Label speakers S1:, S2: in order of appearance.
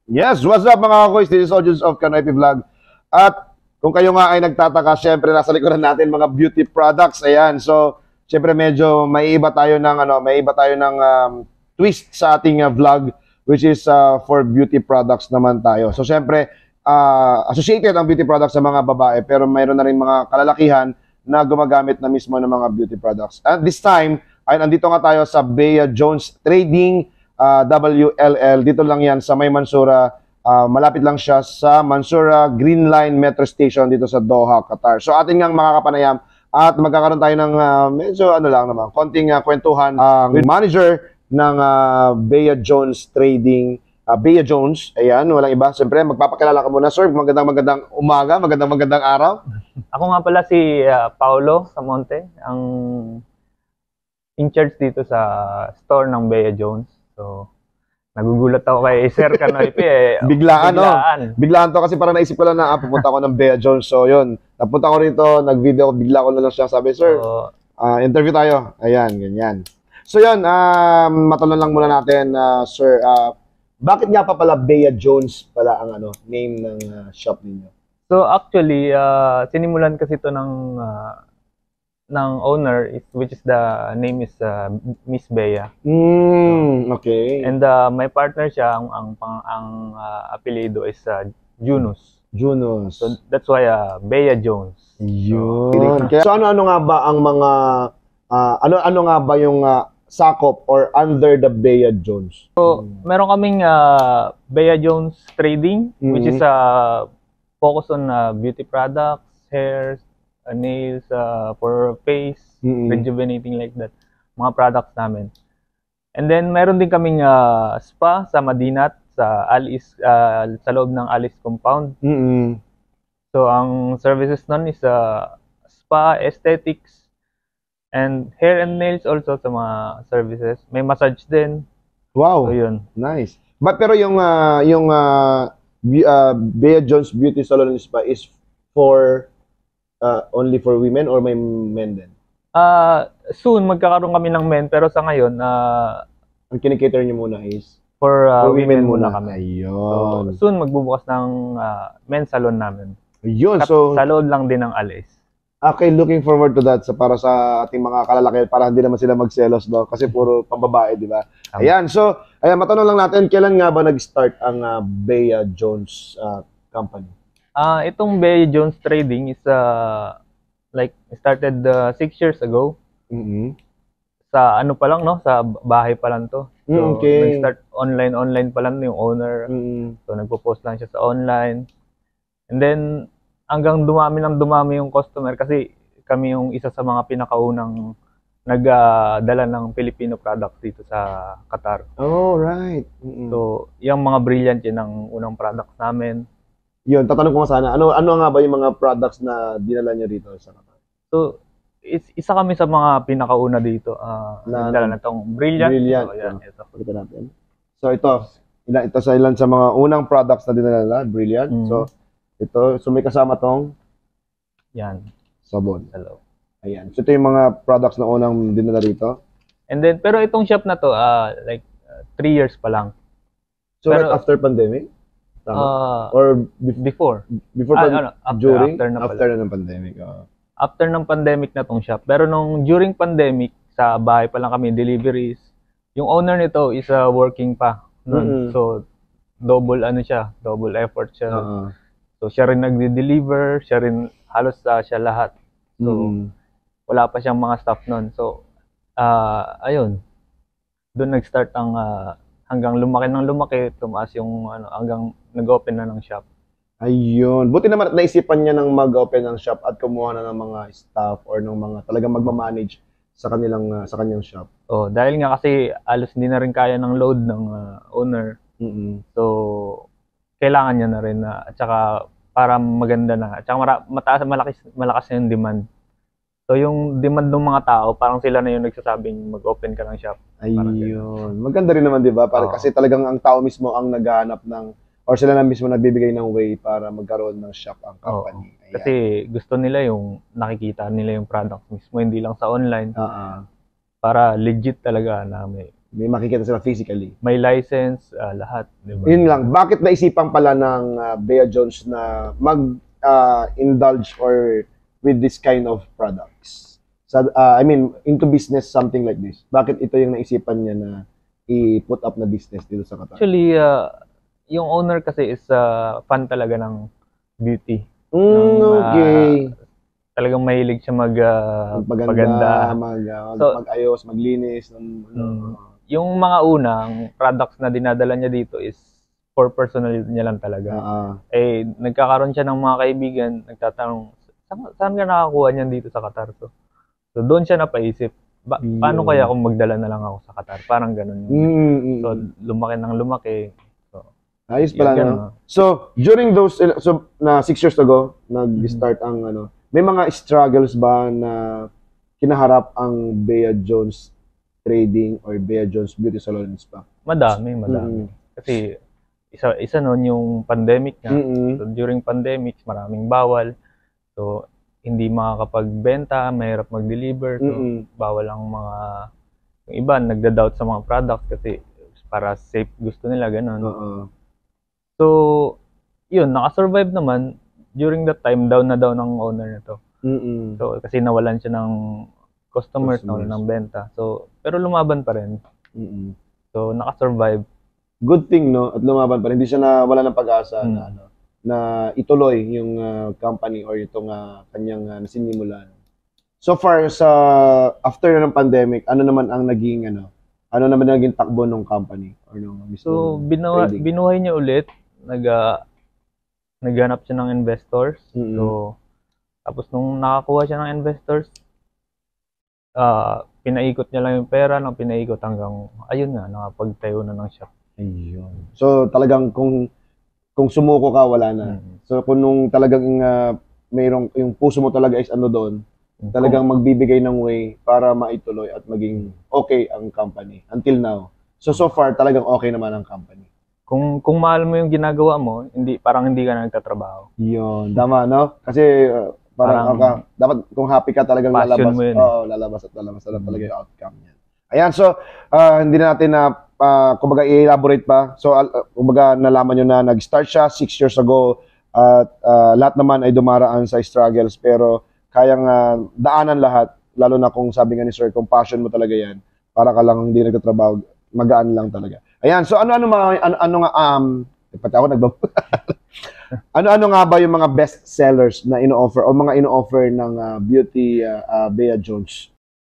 S1: Yes, what's up mga kakoys? This is audience of Kanoypi Vlog. At kung kayo nga ay nagtataka, syempre nasa likuran natin mga beauty products. Ayan, so syempre medyo may iba tayo ng twist sa ating vlog, which is for beauty products naman tayo. So syempre associated ang beauty products sa mga babae, pero mayroon na rin mga kalalakihan na gumagamit na mismo ng mga beauty products. At this time ay nandito nga tayo sa Bea Jones Trading WLL. Dito lang yan sa May Mansura. Malapit lang siya sa Mansura Green Line Metro Station dito sa Doha, Qatar. So atin ngang makakapanayam at magkakaroon tayo ng medyo konting kwentuhan with manager ng Bea Jones Trading. Bea Jones, ayan, walang iba. Siyempre, magpapakilala ka muna, sir. Magandang umaga, magandang araw.
S2: Ako nga pala si Paulo Samonte, ang in charge dito sa store ng Bea Jones. So, nagugulat ako kay Sir Kanoypi
S1: Biglaan. Biglaan to kasi parang naisip ko lang na pupunta ako ng Bea Jones. So, yun. Napunta ko rito, nag-video ko, bigla ko na lang siya sabi, sir, interview tayo. Ayan, ganyan. So, yun, matanong lang muna natin, sir, bakit nga pa pala Bea Jones pala ang name ng shop ninyo?
S2: So, actually, sinimulan kasi ito ng owner, which is the name is Miss Bea.
S1: Okay.
S2: And my partner siya, ang apelyido is Junus.
S1: Junus.
S2: So that's why Bea Jones.
S1: Yun. So ano nga ba ang mga ano nga ba yung sakop or under the Bea Jones?
S2: So meron kaming Bea Jones Trading, which is focus on beauty products, hairs, nails, for face, rejuvenating like that, mga products namin. And then meron din kaming spa sa Madinat, sa Alice, sa loob ng Alice compound. So ang services nun is spa, aesthetics, and hair and nails also sa mga services. May massage din.
S1: Wow.
S2: So yun.
S1: Nice. But pero yung Bea Jones Beauty Salon and Spa is for only for women or may men din?
S2: Soon magkakaroon kami ng men, pero sa ngayon
S1: ang kinikater niyo muna is
S2: for women muna kami.
S1: Ayun.
S2: So, soon magbubukas ng men's salon namin.
S1: Ayun. So
S2: sa loob lang din ng Alice.
S1: Okay, looking forward to that para sa ating mga kalalaki, para hindi naman sila magselos daw kasi puro pambabae, di ba? Ayan. So, ayan, matanong lang natin, kailan nga ba nag-start ang Bea Jones company?
S2: Itong Bea Jones Trading is started 6 years ago. Sa ano pa lang, no? Sa bahay pa lang to. So, nag-start online pa lang yung owner. So, nagpo-post lang siya sa online. And then, hanggang dumami yung customer kasi kami yung isa sa mga pinakaunang nagdala ng Filipino products dito sa Qatar.
S1: Oh, right.
S2: So, yung mga brilliant yun ang unang products namin.
S1: Yun, tatanong ko sana, ano nga ba yung mga products na dinala nyo dito sa Qatar?
S2: So, isa kami sa mga pinakauna dito. Nagdala na itong Brilliant.
S1: Brilliant.
S2: So, yan, ito.
S1: Pakita natin. So, ito sa ilan sa mga unang products na dinala, Brilliant. So, so may kasama tong
S2: yan,
S1: sabon.
S2: hello.
S1: Ayan. So, ito yung mga products na unang dinala rito.
S2: And then, pero itong shop na to, 3 years pa lang.
S1: So,
S2: pero,
S1: right after pandemic? Or
S2: before
S1: during?
S2: After
S1: na ng pandemic.
S2: After ng pandemic na tong shop. Pero during pandemic, sa bahay pa lang kami, deliveries. Yung owner nito is working pa. So, double effort siya. So, siya rin nagde-deliver, siya rin, halos siya lahat. So, wala pa siyang mga staff nun. So, ayun. Doon nag-start ang hanggang lumaki, tumaas yung hanggang nag-open na ng shop.
S1: Ayun. Buti naman at naisipan niya ng mag-open ng shop at kumuha na ng mga staff or ng mga talagang magmamanage sa kanyang shop.
S2: Oh, dahil nga kasi alos hindi na rin kaya ng load ng owner. So, kailangan niya na rin at saka para maganda na. At saka malakas na yung demand. So, yung demand ng mga tao, parang sila na yung nagsasabing mag-open ka ng shop.
S1: Ayun. Maganda rin naman, di ba? Kasi talagang ang tao mismo ang naghahanap ng, or sila na mismo nagbibigay ng way para magkaroon ng shop ang company.
S2: Kasi gusto nila yung nakikita nila yung product mismo, hindi lang sa online. Para legit talaga na
S1: May makikita sila physically.
S2: May license, lahat, di ba?
S1: Yun lang. Bakit naisipan pala ng Bea Jones na mag-indulge or with this kind of products? I mean, into business, something like this. Bakit ito yung naisipan niya na i-put up na business dito sa Qatar?
S2: Actually, yung owner kasi is fan talaga ng beauty.
S1: Okay.
S2: Talagang mahilig siya
S1: Magpaganda,
S2: So,
S1: mag-ayos, maglinis.
S2: Yung mga unang products na dinadala niya dito is for personal niya lang talaga. Nagkakaroon siya ng mga kaibigan, nagtatanong, saan ka nakakuha niyan dito sa Qatar? So doon siya napaisip, paano kaya kung magdala na lang ako sa Qatar? Parang ganun. So lumaki ng lumaki. So,
S1: ayos pala, no? So, during those, na 6 years ago, nag-start ang, may mga struggles ba na kinaharap ang Bea Jones Trading or Bea Jones Beauty Salons pa?
S2: Madami. Kasi isa noon yung pandemic nga. So, during pandemic, maraming bawal. So, hindi makakapagbenta, mahirap mag-deliver. So, bawal ang yung iba, nagda-doubt sa mga products kasi para safe gusto nila, ganun. So, yun, nakasurvive naman. During that time, down na down ang owner nito. So, kasi nawalan siya ng customers, nawalan ng benta. So, pero lumaban pa rin. So, nakasurvive.
S1: Good thing, no? At lumaban pa rin. Hindi siya wala ng pag-asa na ituloy yung company or itong kanyang nasinimulan. So far, after ng pandemic, ano naman ang naging, ano naman naging takbo ng company? Or
S2: so, binuhay niya ulit. Naghanap siya ng investors. So, tapos nung nakakuha siya ng investors, pinaikot niya lang yung pera ng pinaikot hanggang, ayun nga, nakapagtayo na ng shop.
S1: Ayun. So, talagang kung sumuko ka, wala na. So, kung nung talagang mayroong, yung puso mo talaga is doon, talagang magbibigay ng way para maituloy at maging okay ang company until now. So far, talagang okay naman ang company.
S2: Kung mahal mo yung ginagawa mo, parang hindi ka na nagtatrabaho.
S1: Yun, tama, no? Kasi parang dapat kung happy ka talagang lalabas. Lalabas na talaga yung outcome niya. Ayan, so hindi na natin kumbaga i-elaborate pa. So kumbaga nalaman nyo na nag-start siya 6 years ago at lahat naman ay dumaraan sa struggles pero kayang daanan lahat, lalo na kung sabi nga ni Sir, kung passion mo talaga yan, para ka lang hindi nagtatrabaho, magaan lang talaga. Ayan, so ano nga ba yung mga best sellers na ino-offer o mga ino-offer ng beauty Bea Jones